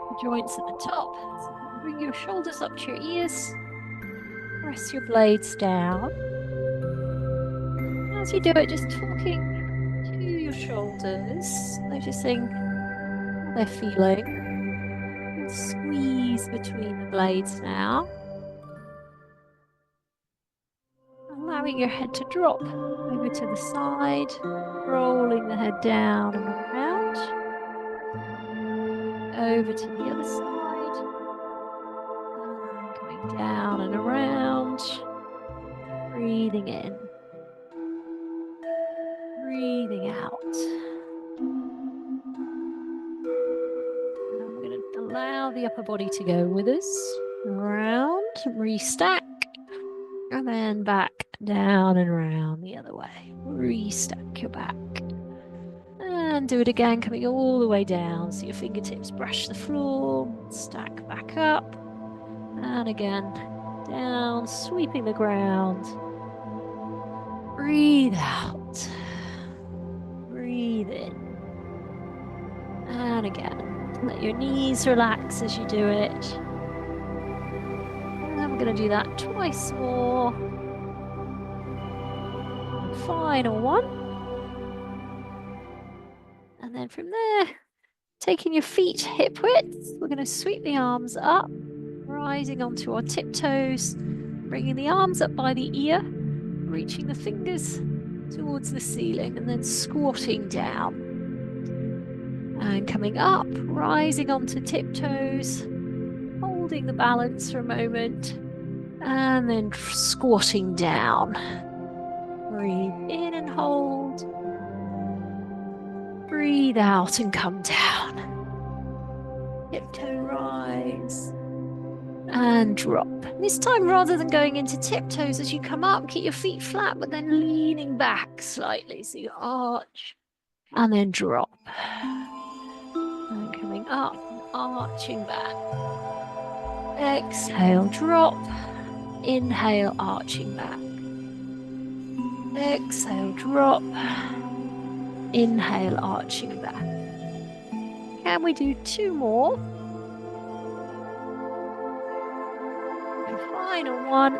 The joints at the top. So bring your shoulders up to your ears. Press your blades down. As you do it, just talking to your shoulders, noticing how they're feeling. And squeeze between the blades now. Allowing your head to drop over to the side, rolling the head down and around. Over to the other side. And coming down and around. Breathing in. Breathing out. And we're going to allow the upper body to go with us. Around, restack. And then back down and around the other way. Restack your back. And do it again, coming all the way down. So your fingertips brush the floor. Stack back up. And again, down, sweeping the ground. Breathe out. Breathe in. And again, let your knees relax as you do it. And we're going to do that twice more. Final one. And then from there, taking your feet hip width, we're going to sweep the arms up, rising onto our tiptoes, bringing the arms up by the ear, reaching the fingers towards the ceiling, and then squatting down. And coming up, rising onto tiptoes, holding the balance for a moment, and then squatting down. Breathe in and hold. Breathe out and come down. Tiptoe rise and drop. This time, rather than going into tiptoes as you come up, keep your feet flat, but then leaning back slightly. So you arch and then drop. And coming up, arching back. Exhale, drop. Inhale, arching back. Exhale, drop. Inhale, arching back. Can we do two more? And final one.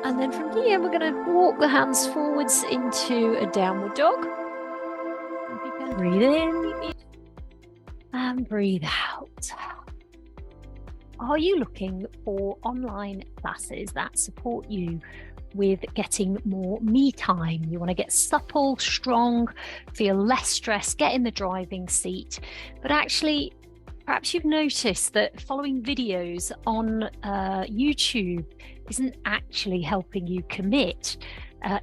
And then from here, we're going to walk the hands forwards into a downward dog. Breathe in and breathe out. Are you looking for online classes that support you with getting more me time? You want to get supple, strong, feel less stressed, get in the driving seat. But actually, perhaps you've noticed that following videos on YouTube isn't actually helping you commit.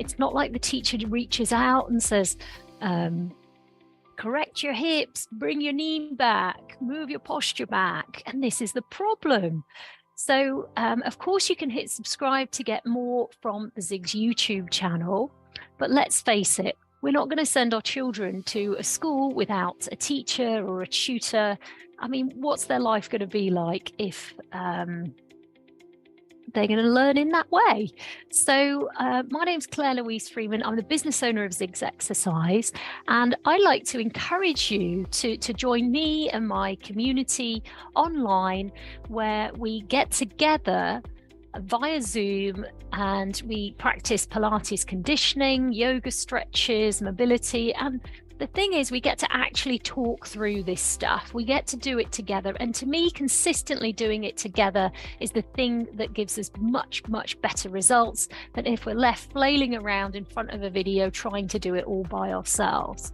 It's not like the teacher reaches out and says, correct your hips, bring your knee back, move your posture back. And this is the problem. So, of course, you can hit subscribe to get more from the Zigs YouTube channel. But let's face it, we're not going to send our children to a school without a teacher or a tutor. I mean, what's their life going to be like if they're going to learn in that way? So my name's Claire Louise Freeman. I'm the business owner of Zigs Exercise, and I like to encourage you to join me and my community online, where we get together via Zoom and we practice Pilates conditioning, yoga stretches, mobility. And the thing is, we get to actually talk through this stuff. We get to do it together. And to me, consistently doing it together is the thing that gives us much, much better results than if we're left flailing around in front of a video trying to do it all by ourselves.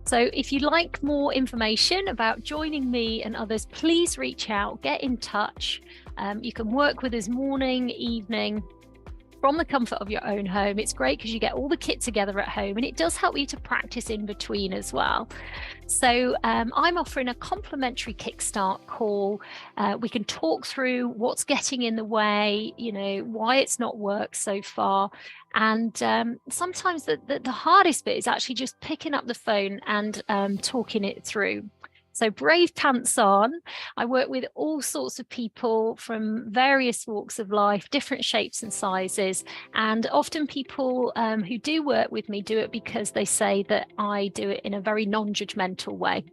So if you'd like more information about joining me and others, please reach out, get in touch. You can work with us morning, evening, from the comfort of your own home. It's great because you get all the kit together at home, and it does help you to practice in between as well. So I'm offering a complimentary kickstart call. We can talk through what's getting in the way, you know, why it's not worked so far. And sometimes the hardest bit is actually just picking up the phone and talking it through. So brave pants on. I work with all sorts of people from various walks of life, different shapes and sizes. And often people who do work with me do it because they say that I do it in a very non-judgmental way.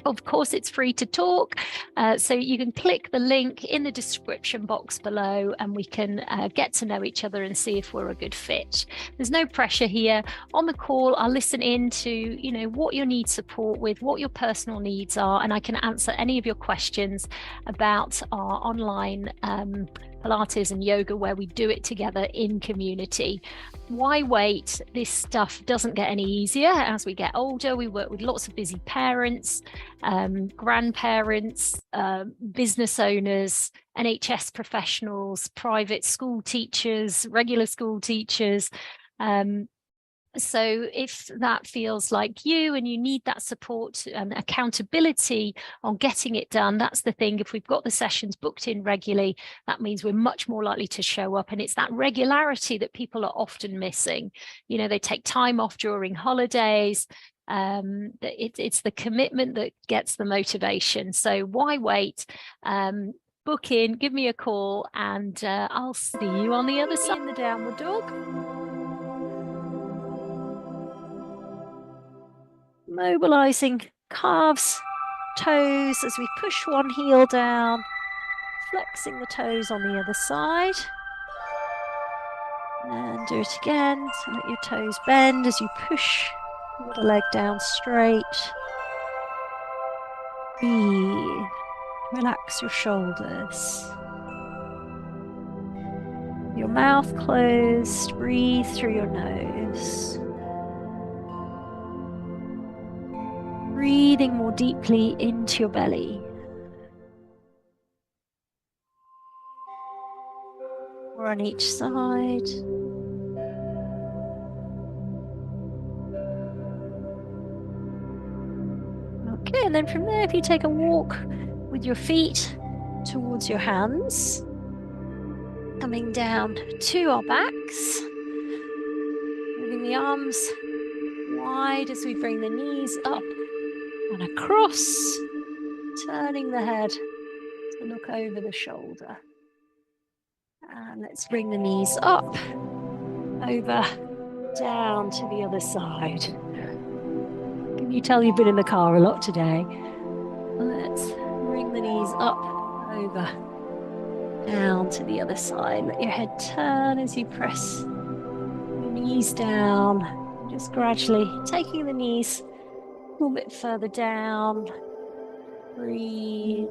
Of course, it's free to talk, so you can click the link in the description box below and we can get to know each other and see if we're a good fit. There's no pressure here. On the call, I'll listen in to, what you need support with, what your personal needs are, and I can answer any of your questions about our online Pilates and yoga where we do it together in community. Why wait? This stuff doesn't get any easier as we get older. We work with lots of busy parents, grandparents, business owners, NHS professionals, private school teachers, regular school teachers. So if that feels like you and you need that support and accountability on getting it done, that's the thing. If we've got the sessions booked in regularly, that means we're much more likely to show up. And it's that regularity that people are often missing. They take time off during holidays. It's the commitment that gets the motivation. So why wait? Book in, give me a call, and I'll see you on the other side. In the downward dog. Mobilising calves, toes as we push one heel down, flexing the toes on the other side. And do it again. So let your toes bend as you push the leg down straight. Breathe. Relax your shoulders. Your mouth closed, breathe through your nose. Breathing more deeply into your belly. Or on each side. Okay, and then from there, if you take a walk with your feet towards your hands, coming down to our backs, moving the arms wide as we bring the knees up and across, turning the head to look over the shoulder. And let's bring the knees up, over, down to the other side. Can you tell you've been in the car a lot today? Let's bring the knees up, over, down to the other side. Let your head turn as you press your knees down. Just gradually taking the knees a little bit further down. Breathe.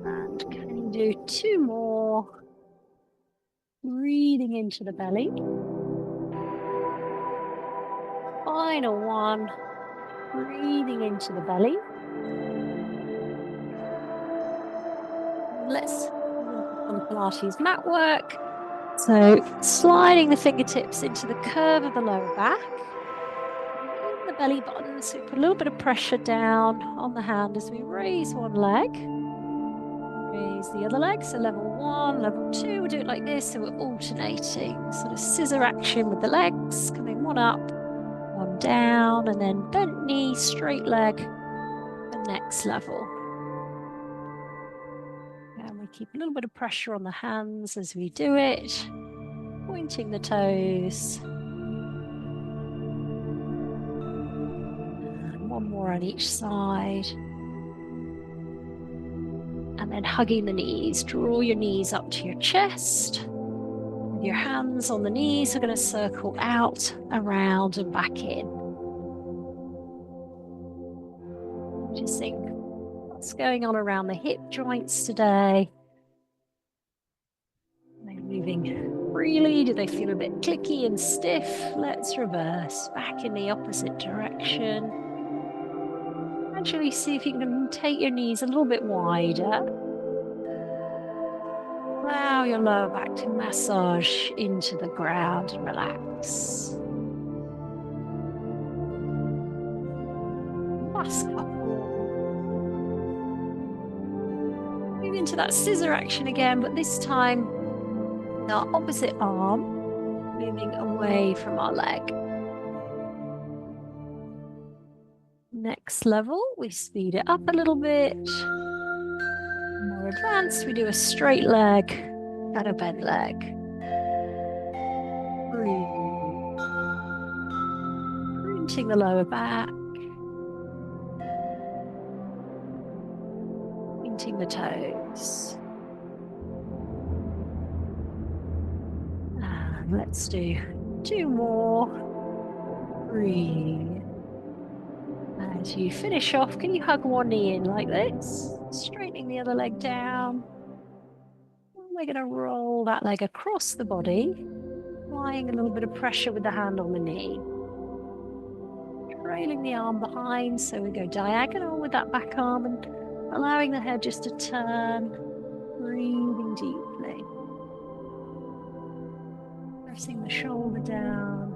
And can you do 2 more? Breathing into the belly. Final one. Breathing into the belly. Let's on the Pilates mat work. So sliding the fingertips into the curve of the lower back. In the belly button, so we put a little bit of pressure down on the hand as we raise one leg. Raise the other leg, so level 1, level 2, we'll do it like this, so we're alternating, sort of scissor action with the legs, coming one up, one down, and then bent knee, straight leg, the next level. And we keep a little bit of pressure on the hands as we do it, pointing the toes. And one more on each side. And then hugging the knees, draw your knees up to your chest. With your hands on the knees, we're going to circle out, around and back in. Just think, what's going on around the hip joints today? Are they moving freely? Do they feel a bit clicky and stiff? Let's reverse, back in the opposite direction. Gradually see if you can take your knees a little bit wider. Allow your lower back to massage into the ground and relax. Last couple. Move into that scissor action again, but this time our opposite arm moving away from our leg. Next level, we speed it up a little bit. More advanced, we do a straight leg and a bent leg. Breathe. stretching the lower back, pointing the toes. And let's do 2 more. Breathe. As you finish off, can you hug one knee in like this? Straightening the other leg down. We're going to roll that leg across the body, applying a little bit of pressure with the hand on the knee. Trailing the arm behind, so we go diagonal with that back arm and allowing the head just to turn, breathing deeply. Pressing the shoulder down,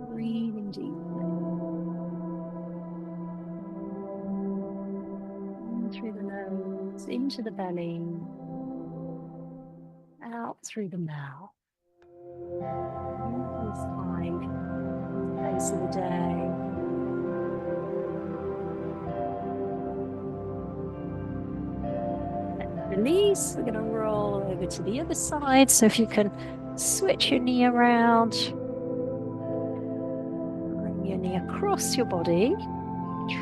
breathing deeply. In through the nose, into the belly, out through the mouth. This time, pace of the day. And release. We're going to roll over to the other side. So if you can switch your knee around, bring your knee across your body,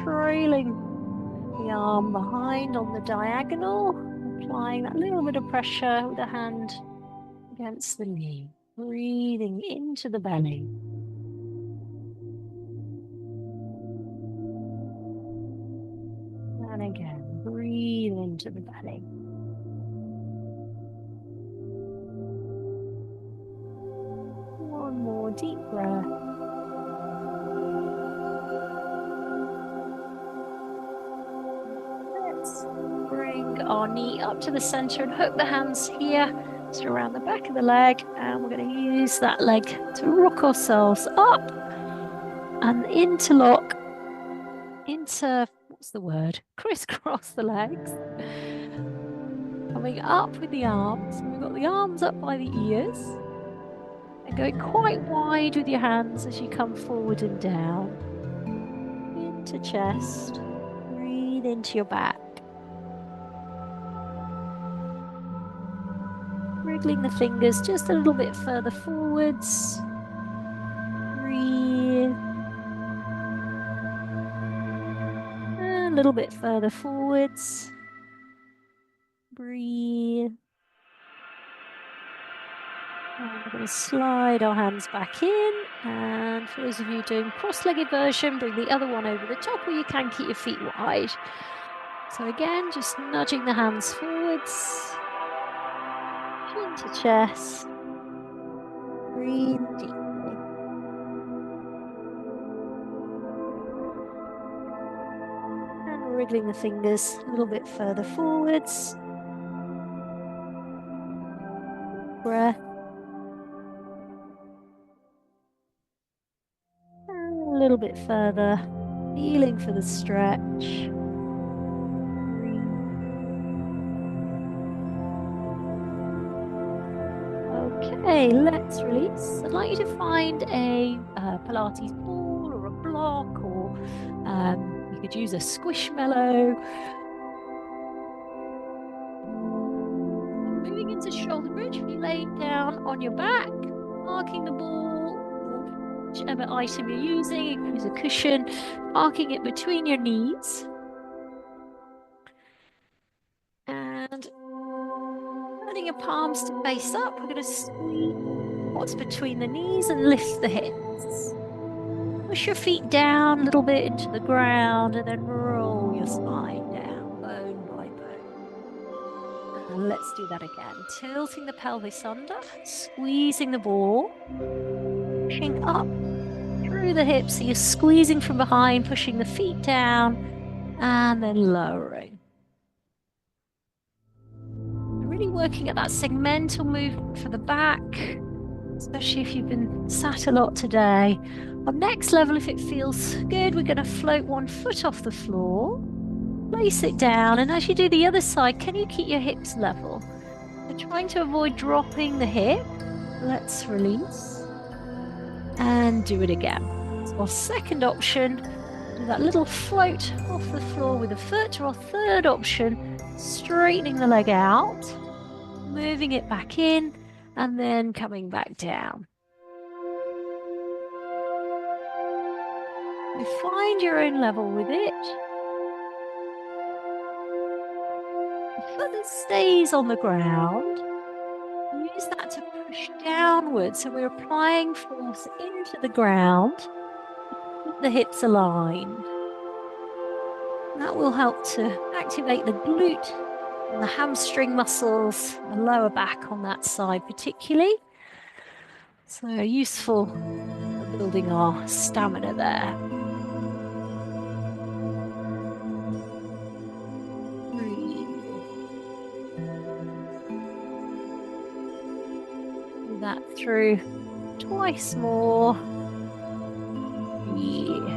trailing the arm behind on the diagonal, applying that little bit of pressure with the hand against the knee, breathing into the belly. And again, breathe into the belly. One more deep breath. Let's bring our knee up to the center and hook the hands here, just around the back of the leg. And we're going to use that leg to rock ourselves up and interlock, what's the word? Crisscross the legs. Coming up with the arms. So we've got the arms up by the ears. And going quite wide with your hands as you come forward and down. Into chest. Breathe into your back. Wriggling the fingers just a little bit further forwards. Breathe. A little bit further forwards. Breathe. And we're going to slide our hands back in. And for those of you doing cross-legged version, bring the other one over the top, or you can keep your feet wide. So again, just nudging the hands forwards. Chin to chest. Breathe deeply. Wriggling the fingers a little bit further forwards. Breath. And a little bit further, feeling for the stretch. Okay, let's release. I'd like you to find a Pilates ball or a block, or you could use a squishmallow. Moving into shoulder bridge, if you lay down on your back, parking the ball, whichever item you're using, you can use a cushion, parking it between your knees. And turning your palms to face up, we're going to squeeze what's between the knees and lift the hips. Push your feet down a little bit into the ground and then roll your spine down, bone by bone. And let's do that again. Tilting the pelvis under, squeezing the ball, pushing up through the hips. So you're squeezing from behind, pushing the feet down, and then lowering. Really working at that segmental movement for the back, especially if you've been sat a lot today. On next level, if it feels good, we're going to float one foot off the floor, place it down, and as you do the other side, can you keep your hips level? We're trying to avoid dropping the hip. Let's release and do it again. So our second option, do that little float off the floor with a foot, or our third option, straightening the leg out, moving it back in, and then coming back down. So find your own level with it. The foot that stays on the ground, use that to push downwards. So we're applying force into the ground, keep the hips aligned. That will help to activate the glute and the hamstring muscles, the lower back on that side particularly. So useful for building our stamina there. Breathe. Do that through twice more. Breathe.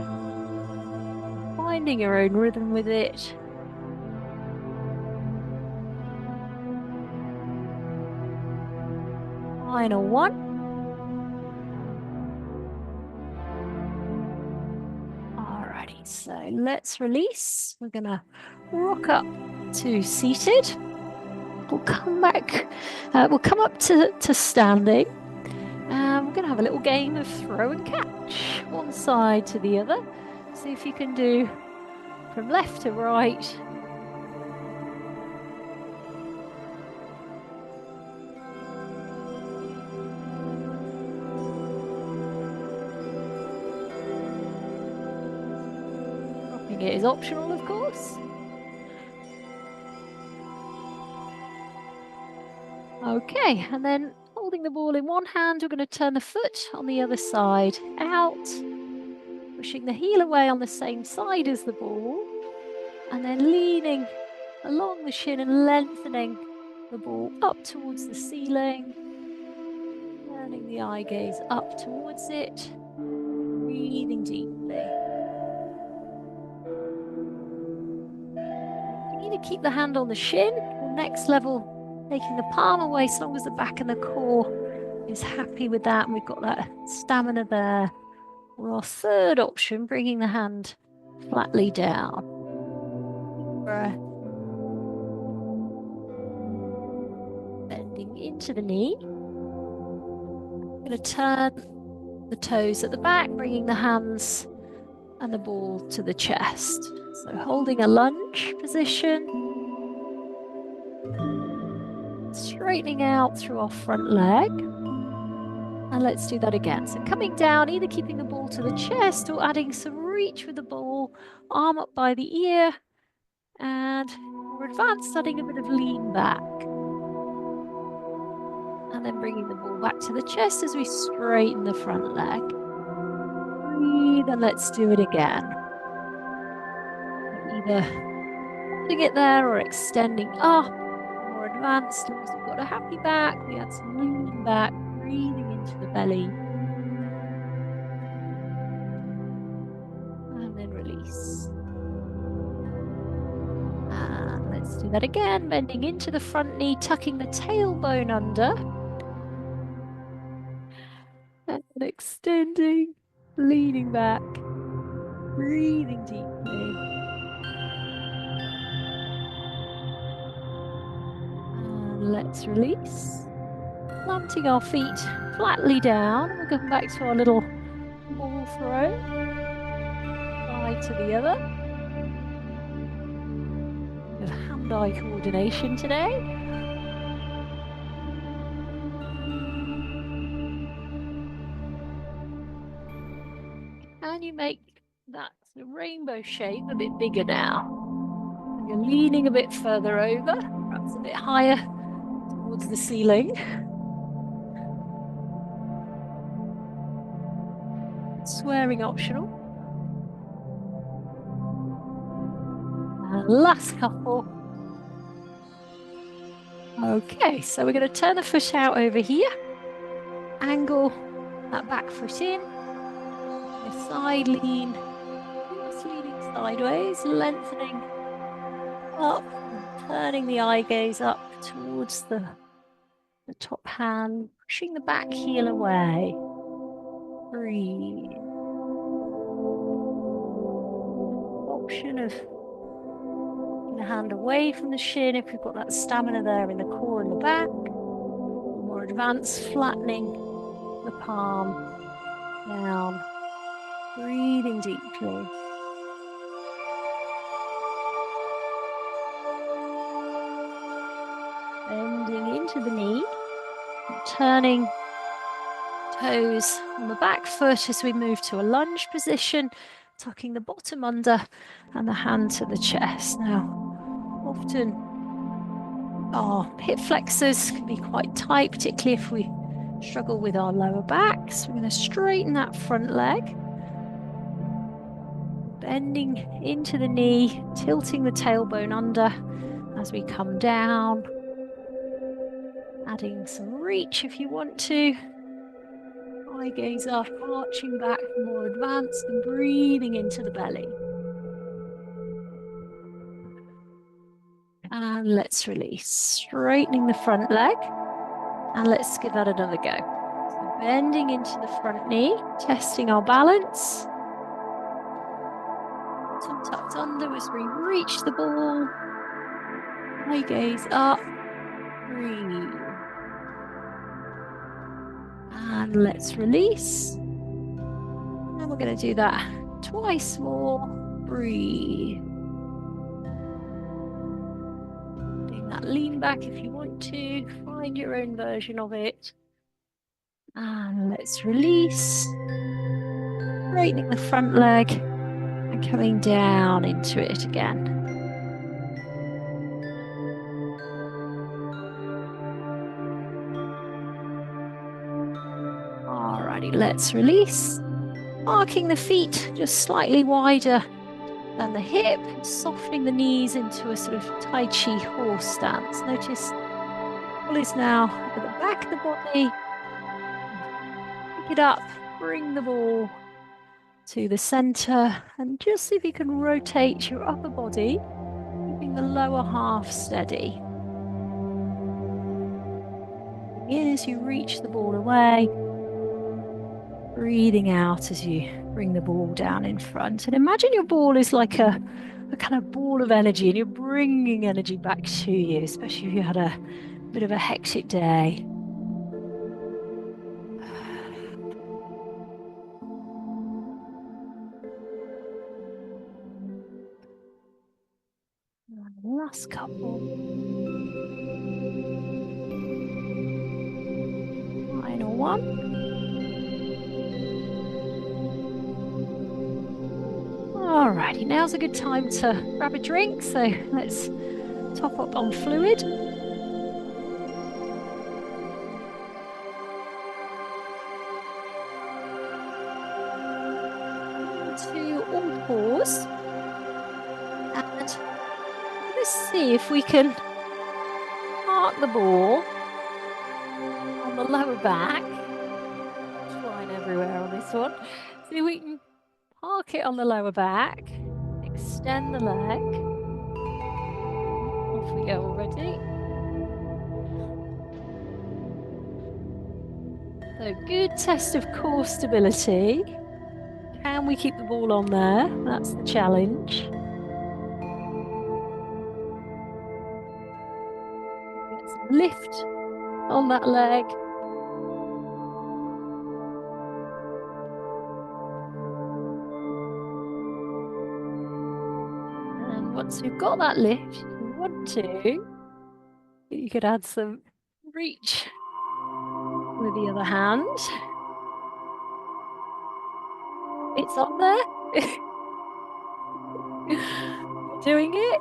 Finding your own rhythm with it. Final one. Alrighty, so let's release. We're gonna rock up to seated. We'll come back, we'll come up to standing. And we're gonna have a little game of throw and catch, one side to the other. See if you can do from left to right. It is optional, of course. Okay, and then holding the ball in one hand, we're going to turn the foot on the other side out, pushing the heel away on the same side as the ball, and then leaning along the shin and lengthening the ball up towards the ceiling, turning the eye gaze up towards it, breathing deeply. Either keep the hand on the shin, or next level, taking the palm away as long as the back and the core is happy with that, and we've got that stamina there. Or our third option, bringing the hand flatly down. Breath. Bending into the knee. I'm going to turn the toes at the back, bringing the hands and the ball to the chest. So holding a lunge position. Straightening out through our front leg. And let's do that again. So coming down, either keeping the ball to the chest or adding some reach with the ball, arm up by the ear. And for advanced, adding a bit of lean back. And then bringing the ball back to the chest as we straighten the front leg. Breathe, and let's do it again. Either holding it there or extending up, more advanced. As long as we've got a happy back, we add some lean back, breathing into the belly. And then release. And let's do that again, bending into the front knee, tucking the tailbone under. And extending, leaning back, breathing deeply. And let's release. Planting our feet flatly down. We'll come back to our little ball throw. Side to the other. Bit of hand-eye coordination today. And you make that rainbow shape a bit bigger now. And you're leaning a bit further over, perhaps a bit higher towards the ceiling. Swearing optional. And last couple. Okay, so we're going to turn the foot out over here. Angle that back foot in. A side lean. Just leaning sideways, lengthening up, and turning the eye gaze up towards the top hand, pushing the back heel away. Breathe. Option of the hand away from the shin if we've got that stamina there in the core and the back. More advanced, flattening the palm down Breathing deeply. Bending into the knee, turning toes on the back foot as we move to a lunge position, tucking the bottom under and the hand to the chest. Now, often our hip flexors can be quite tight, particularly if we struggle with our lower back. So we're going to straighten that front leg, bending into the knee, tilting the tailbone under as we come down, adding some reach if you want to. Eye gaze up, arching back, more advanced, and breathing into the belly. And let's release, straightening the front leg. And let's give that another go. So bending into the front knee, testing our balance. Bottom tucked under as we reach the ball. Eye gaze up, breathe. And let's release. And we're going to do that twice more. Breathe. Doing that lean back if you want to. Find your own version of it. And let's release. Straightening the front leg and coming down into it again. Alrighty, let's release. Arcing the feet just slightly wider than the hip, softening the knees into a sort of Tai Chi horse stance. Notice the ball is now at the back of the body. Pick it up, bring the ball to the center, and just see if you can rotate your upper body, keeping the lower half steady. In as you reach the ball away, breathing out as you bring the ball down in front. And imagine your ball is like a kind of ball of energy, and you're bringing energy back to you, especially if you had a bit of a hectic day. Last couple. Final one. Alrighty, now's a good time to grab a drink, so let's top up on fluid. To all pause. And let's see if we can park the ball on the lower back. Flying everywhere on this one. See if we can park it on the lower back. Extend the leg. Off we go already. So good test of core stability. Can we keep the ball on there? That's the challenge. Get some lift on that leg. And once we've got that lift, if you want to, you could add some reach with the other hand. It's on there. You're doing it.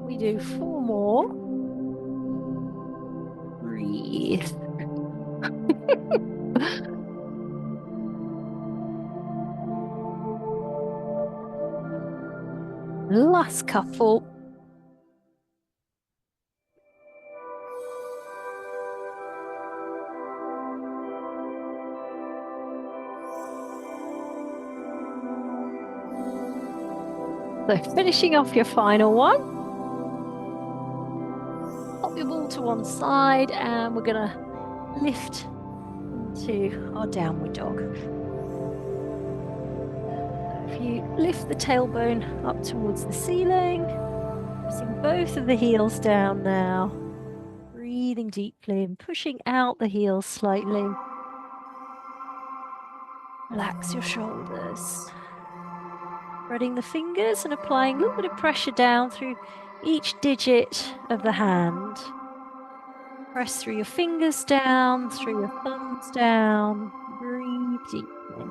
We do 4 more. Breathe. Last couple. So finishing off your final one. Pop your ball to one side and we're going to lift into our downward dog. If you lift the tailbone up towards the ceiling, pressing both of the heels down now. Breathing deeply and pushing out the heels slightly. Relax your shoulders. Spreading the fingers and applying a little bit of pressure down through each digit of the hand. Press through your fingers down, through your thumbs down. Breathe deeply.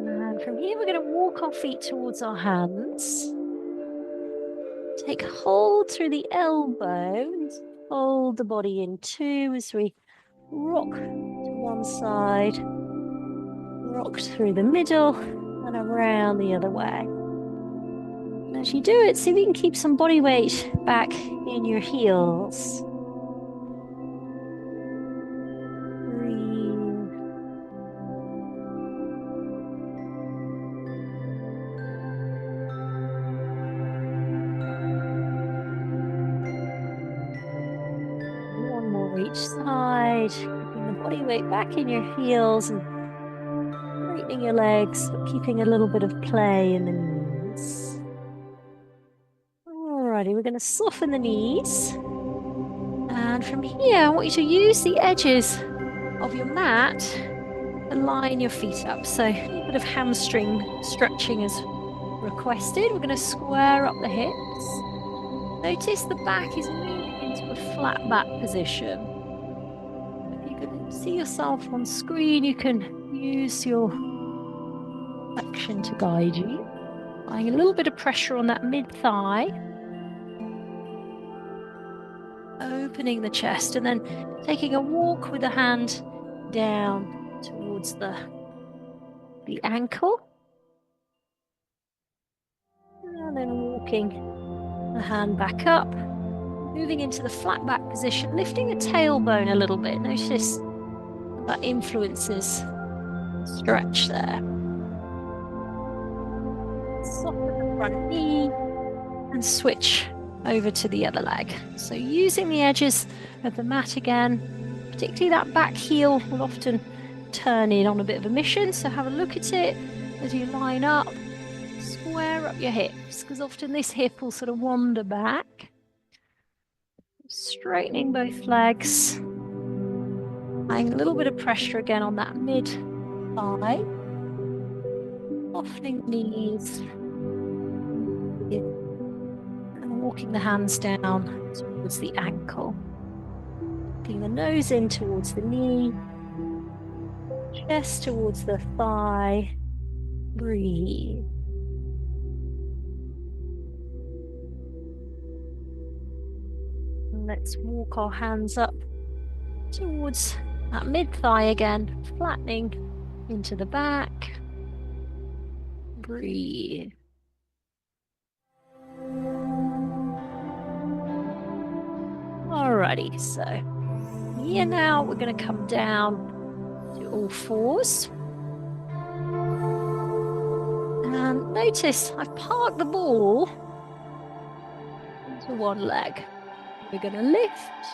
And from here, we're going to walk our feet towards our hands. Take hold through the elbows. Fold the body in two as we rock to one side, rock through the middle, and around the other way. And as you do it, see if you can keep some body weight back in your heels. Breathe. One more each side, keeping the body weight back in your heels and straightening your legs, but keeping a little bit of play in the knees. Alrighty, we're going to soften the knees. And from here, I want you to use the edges of your mat to line your feet up. So a little bit of hamstring stretching is requested. We're going to square up the hips. Notice the back is moving into a flat back position. If you can see yourself on screen, you can use your flexion to guide you. Applying a little bit of pressure on that mid-thigh. Opening the chest and then taking a walk with the hand down towards the ankle. And then walking the hand back up. Moving into the flat back position, lifting the tailbone a little bit. Notice that influences stretch there. Soften the front knee and switch over to the other leg. So using the edges of the mat again, particularly that back heel will often turn in on a bit of a mission. So have a look at it as you line up. Square up your hips, because often this hip will sort of wander back. Straightening both legs. Applying a little bit of pressure again on that mid-thigh. Softening the knees. And walking the hands down towards the ankle. Taking the nose in towards the knee. Chest towards the thigh. Breathe. And let's walk our hands up towards that mid-thigh again, flattening into the back. Breathe. Alrighty, so here now we're going to come down to all fours. And notice I've parked the ball into one leg. We're going to lift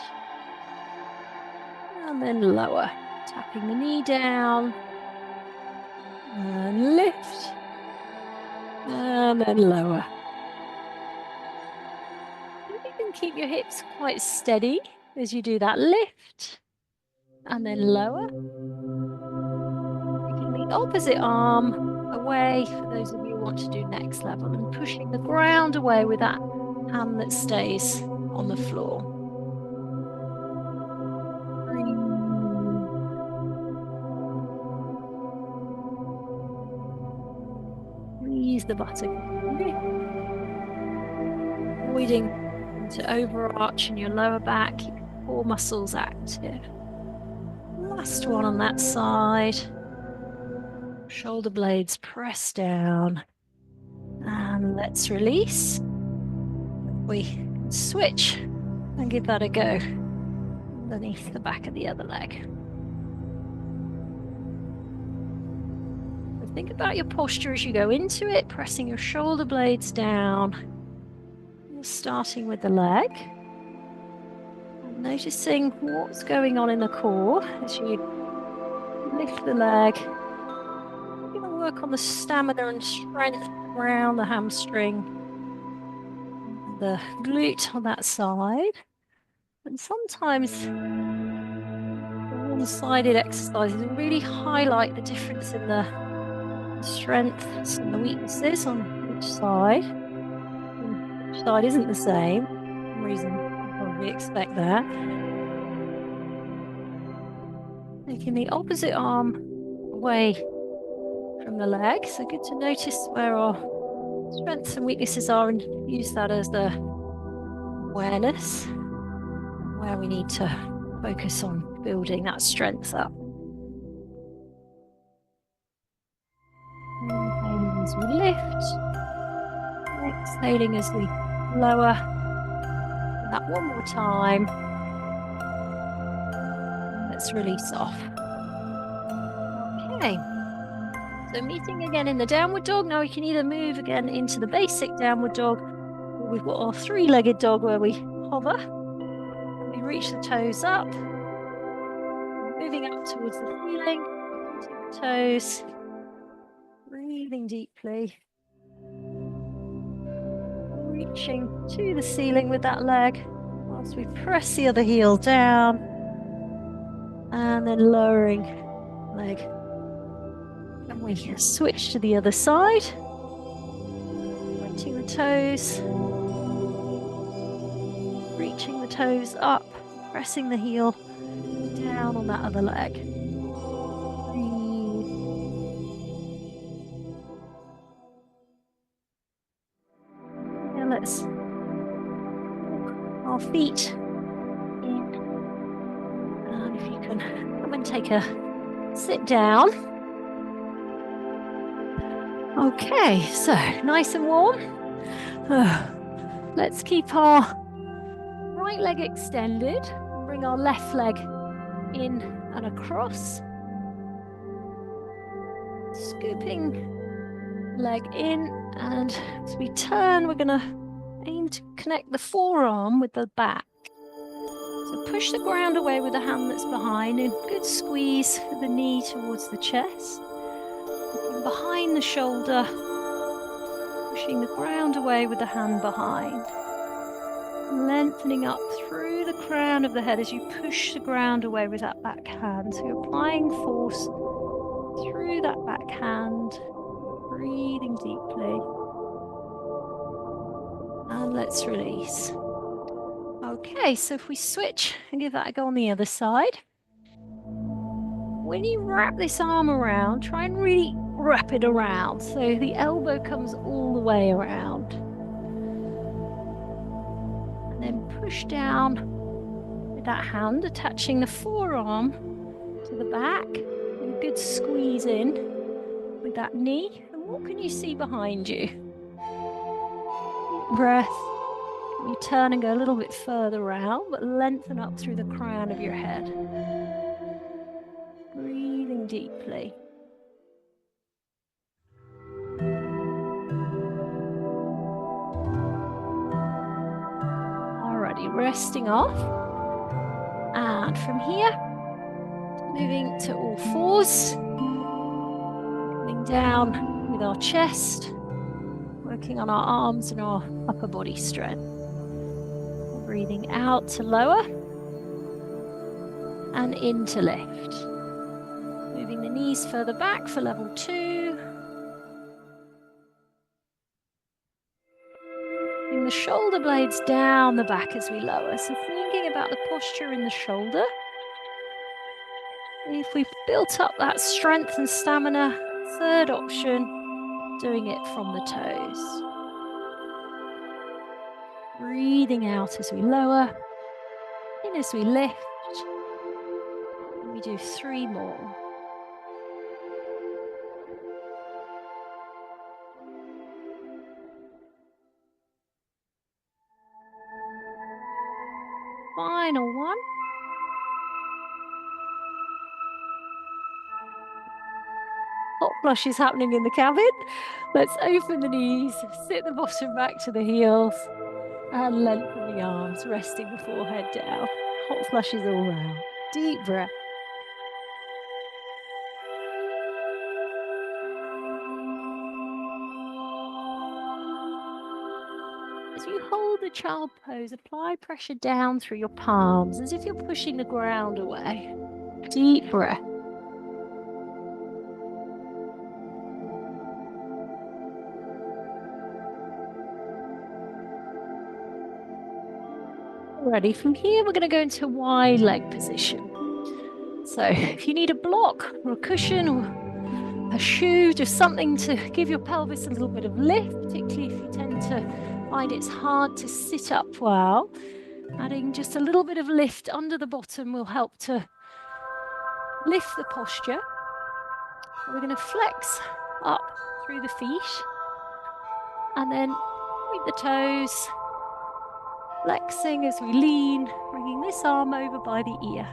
and then lower, tapping the knee down and lift and then lower. You can keep your hips quite steady as you do that lift and then lower. Taking the opposite arm away for those of you who want to do next level and pushing the ground away with that hand that stays on the floor. Ease the buttock, avoiding to overarch in your lower back, keep your core muscles active. Last one on that side. Shoulder blades press down. And let's release. We switch and give that a go underneath the back of the other leg. Think about your posture as you go into it, pressing your shoulder blades down. You're starting with the leg. And noticing what's going on in the core as you lift the leg. You're going to work on the stamina and strength around the hamstring, the glute on that side. And sometimes one-sided exercises really highlight the difference in the strengths and the weaknesses on each side. And each side isn't the same. For some reason, you probably expect that. Taking the opposite arm away from the leg. So good to notice where our strengths and weaknesses are and use that as the awareness where we need to focus on building that strength up. Inhaling as we lift, exhaling as we lower. And that one more time. Let's release off. Okay. So meeting again in the downward dog. Now we can either move again into the basic downward dog, or we've got our three-legged dog where we hover. We reach the toes up, moving up towards the ceiling, pointing the toes, breathing deeply, reaching to the ceiling with that leg whilst we press the other heel down, and then lowering leg. And we switch to the other side, pointing the toes, reaching the toes up, pressing the heel down on that other leg. Breathe. Now let's walk our feet in. And if you can come and take a sit down. Okay, so nice and warm. Let's keep our right leg extended. Bring our left leg in and across. Scooping leg in, and as we turn, we're going to aim to connect the forearm with the back. So push the ground away with the hand that's behind, and good squeeze with the knee towards the chest. Looking behind the shoulder, pushing the ground away with the hand behind. Lengthening up through the crown of the head as you push the ground away with that back hand. So you're applying force through that back hand, breathing deeply. And let's release. Okay, so if we switch and give that a go on the other side. When you wrap this arm around, try and really wrap it around so the elbow comes all the way around. And then push down with that hand, attaching the forearm to the back. And a good squeeze in with that knee. And what can you see behind you? Deep breath. You turn and go a little bit further round, but lengthen up through the crown of your head. Breathing deeply. Alrighty, resting off. And from here, moving to all fours. Coming down with our chest. Working on our arms and our upper body strength. Breathing out to lower. And in to lift. Moving the knees further back for level 2. Bring the shoulder blades down the back as we lower. So thinking about the posture in the shoulder. If we've built up that strength and stamina, third option, doing it from the toes. Breathing out as we lower, in as we lift. And we do 3 more. Final one. Hot flush is happening in the cabin. Let's open the knees, sit the bottom back to the heels, and lengthen the arms, resting the forehead down. Hot flushes all round. Deep breath. As you hold the child pose, apply pressure down through your palms as if you're pushing the ground away. Deep breath. Ready. From here, we're going to go into wide leg position. So if you need a block or a cushion or a shoe, just something to give your pelvis a little bit of lift, particularly if you tend to find it's hard to sit up well. Adding just a little bit of lift under the bottom will help to lift the posture. We're going to flex up through the feet and then point the toes, flexing as we lean, bringing this arm over by the ear.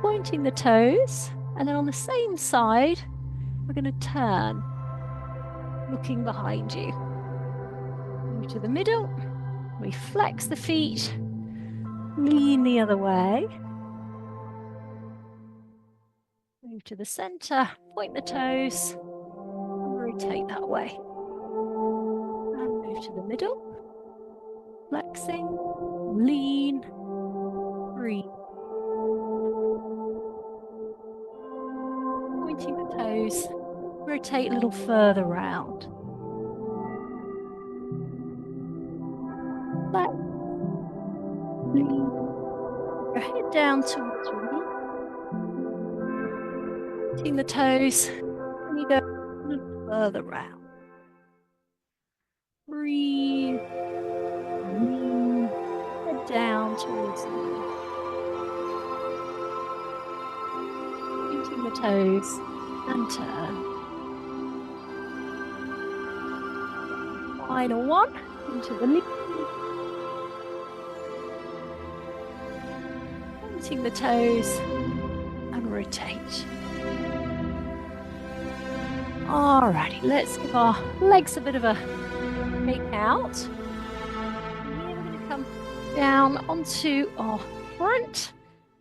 Pointing the toes, and then on the same side, we're going to turn, looking behind you. Move to the middle, we flex the feet, lean the other way. Move to the center, point the toes, and rotate that way. And move to the middle, flexing, lean, breathe. Pointing the toes, rotate a little further round. Flex, lean, your head down towards your knee. Pointing the toes, and you go a little further round. Breathe, lean, head down towards the knee. Pointing the toes and turn. Final one, into the knee. Pointing the toes and rotate. Alrighty, let's give our legs a bit of a shake out. And here we're going to come down onto our front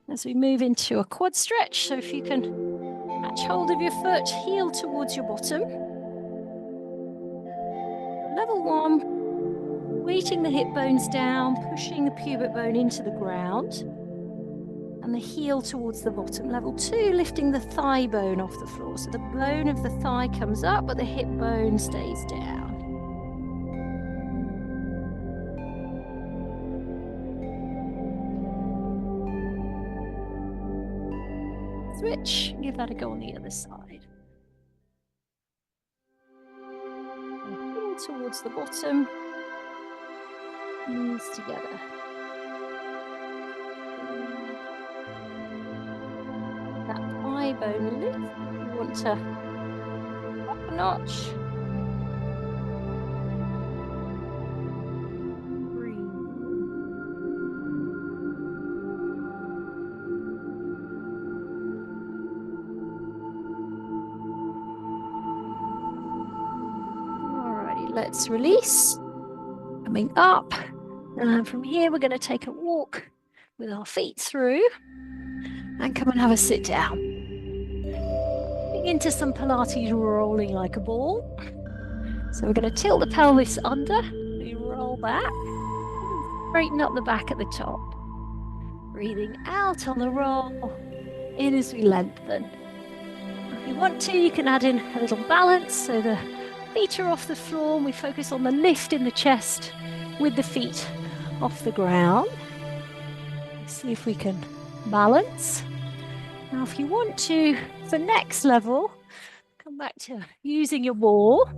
as we move into a quad stretch. So if you can catch hold of your foot, heel towards your bottom. Level one, weighting the hip bones down, pushing the pubic bone into the ground, and the heel towards the bottom. Level two, lifting the thigh bone off the floor. So the bone of the thigh comes up, but the hip bone stays down. Switch, give that a go on the other side. Heel towards the bottom, knees together. That thigh bone lift, you want to up a notch. Breathe. Alrighty, let's release. Coming up, and from here we're going to take a walk with our feet through and come and have a sit down. Into some Pilates rolling like a ball. So we're going to tilt the pelvis under, we roll back, straighten up the back at the top. Breathing out on the roll, in as we lengthen. If you want to, you can add in a little balance, so the feet are off the floor and we focus on the lift in the chest with the feet off the ground. See if we can balance. Now, if you want to, for next level, come back to using your ball.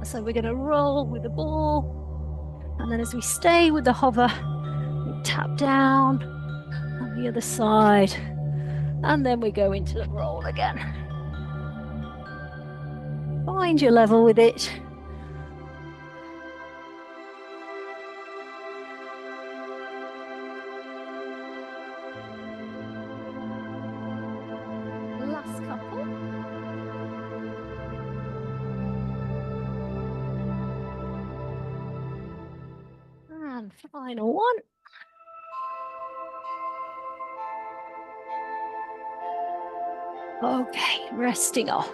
So we're going to roll with the ball. And then as we stay with the hover, we tap down on the other side. And then we go into the roll again. Find your level with it. Final one. Okay, resting off.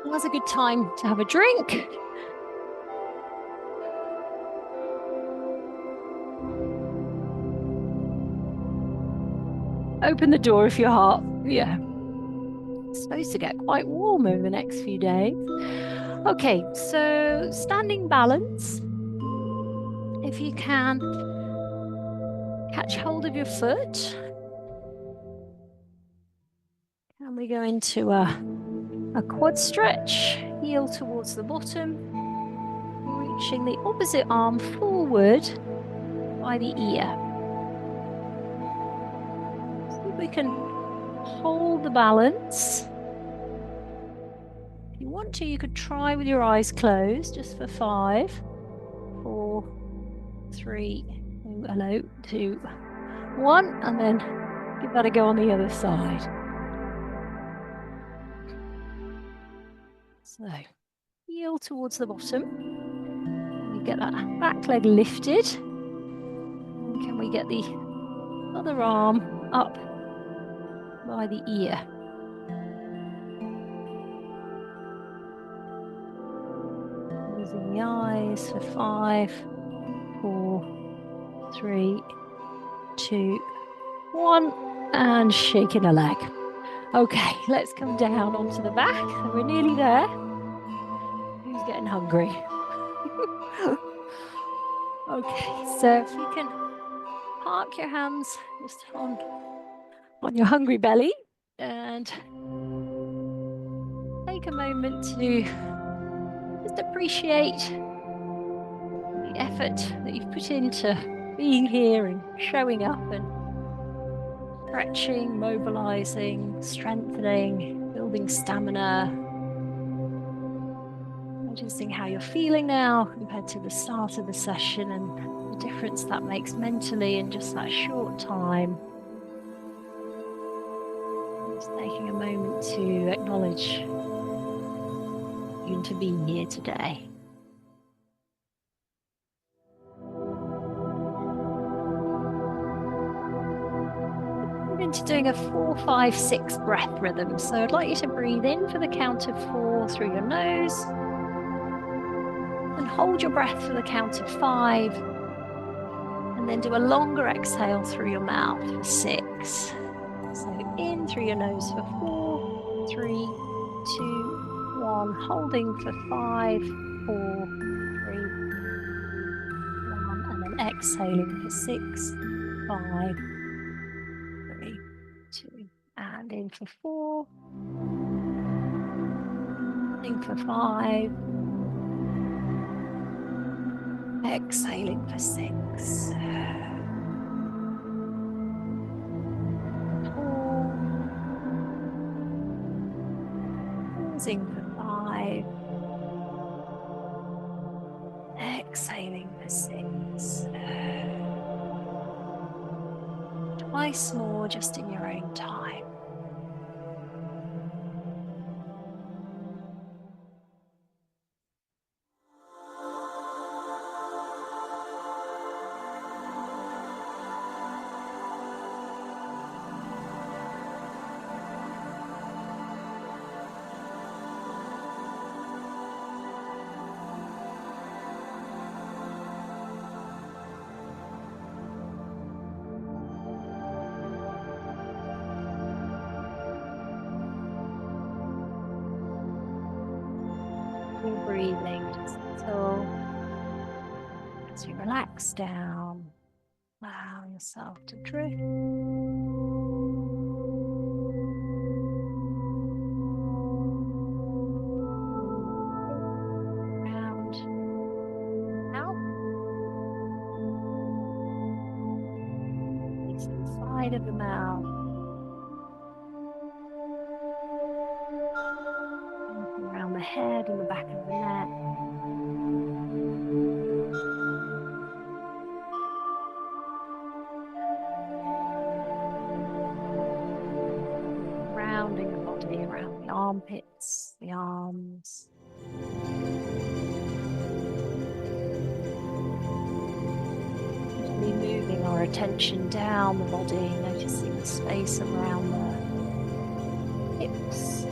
Now's a good time to have a drink. Open the door if you're hot. Yeah. It's supposed to get quite warm over the next few days. Okay, so standing balance. If you can, catch hold of your foot. And we go into a quad stretch, heel towards the bottom, reaching the opposite arm forward by the ear. See if we can hold the balance. If you want to, you could try with your eyes closed just for 5, 4, 3, hello, 2, 1, and then give that a go on the other side. So, heel towards the bottom. We get that back leg lifted. And can we get the other arm up by the ear? Closing the eyes for 5, 4, 3, 2, 1, and shaking a leg. Okay, let's come down onto the back. So we're nearly there. Who's getting hungry? Okay, so if you can park your hands just on your hungry belly and take a moment to just appreciate the effort that you've put into being here and showing up and stretching, mobilizing, strengthening, building stamina. Noticing how you're feeling now compared to the start of the session and the difference that makes mentally in just that short time. Just taking a moment to acknowledge you to be here today. We're into doing a 4, 5, 6 breath rhythm. So I'd like you to breathe in for the count of 4 through your nose. And hold your breath for the count of 5. And then do a longer exhale through your mouth for 6. So in through your nose for 4, 3, 2, 1. Holding for 5, 4, 3, 1. And then exhaling for 6, 5, 3, 2. And in for 4. In for 5. Exhaling for 6. 4. Pausing for 5. Exhaling for 6. Twice more just in your own time. Breathing just until as you relax down, allow yourself to drift. Round out. Release the side of the mouth. Around the head and the back of the neck. Rounding the body around the armpits, the arms. Gently moving our attention down the body, noticing the space around the hips.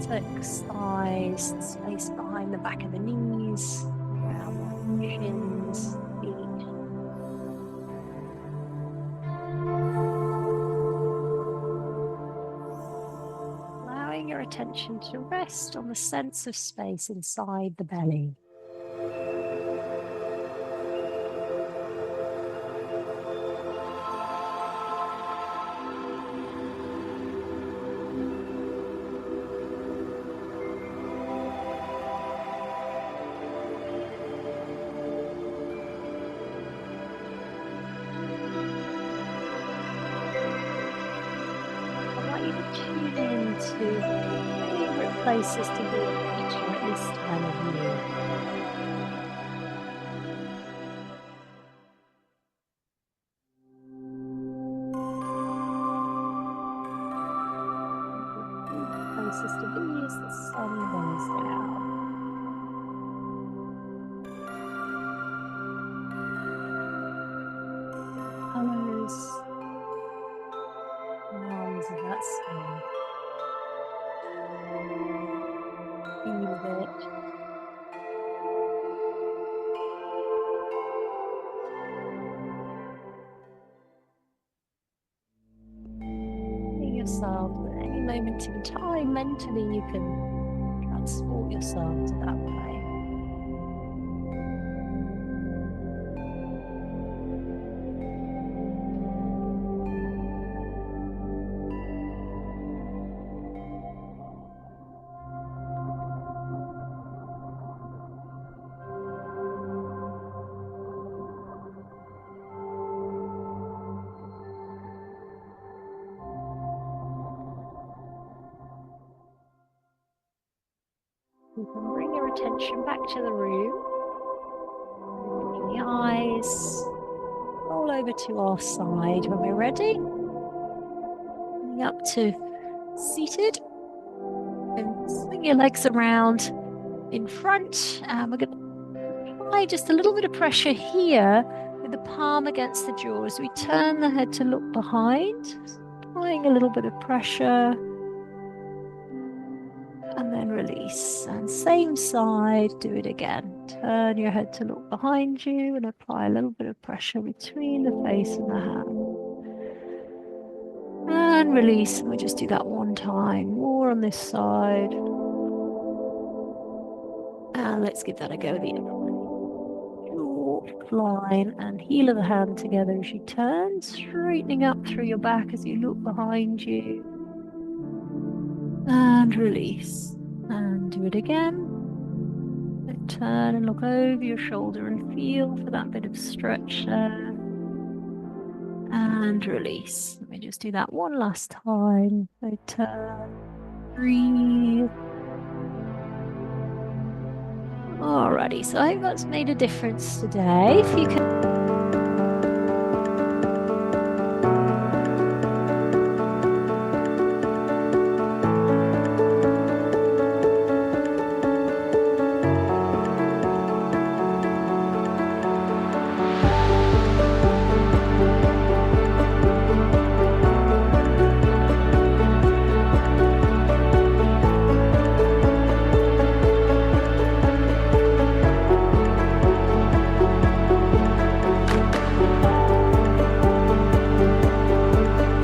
buttocks, thighs, space behind the back of the knees, around the shins, feet. Allowing your attention to rest on the sense of space inside the belly. Tune into favorite places to be in nature at this time of year. Places to be as the sun goes down. Colors, sounds of that sun. Feel it. Yourself at any moment in time, mentally you can transport yourself to that way. You can bring your attention back to the room, opening the eyes, roll over to our side when we're ready. Coming up to seated, and swing your legs around in front. We're going to apply just a little bit of pressure here with the palm against the jaw as we turn the head to look behind, applying a little bit of pressure. And then release. And same side, do it again. Turn your head to look behind you and apply a little bit of pressure between the face and the hand. And release. And we'll just do that one time. More on this side. And let's give that a go the other way. Jaw, line, and heel of the hand together as you turn, straightening up through your back as you look behind you. And release. And do it again. Turn and look over your shoulder and feel for that bit of stretch there. And release. Let me just do that one last time. So turn, breathe. Alrighty, so I hope that's made a difference today. If you can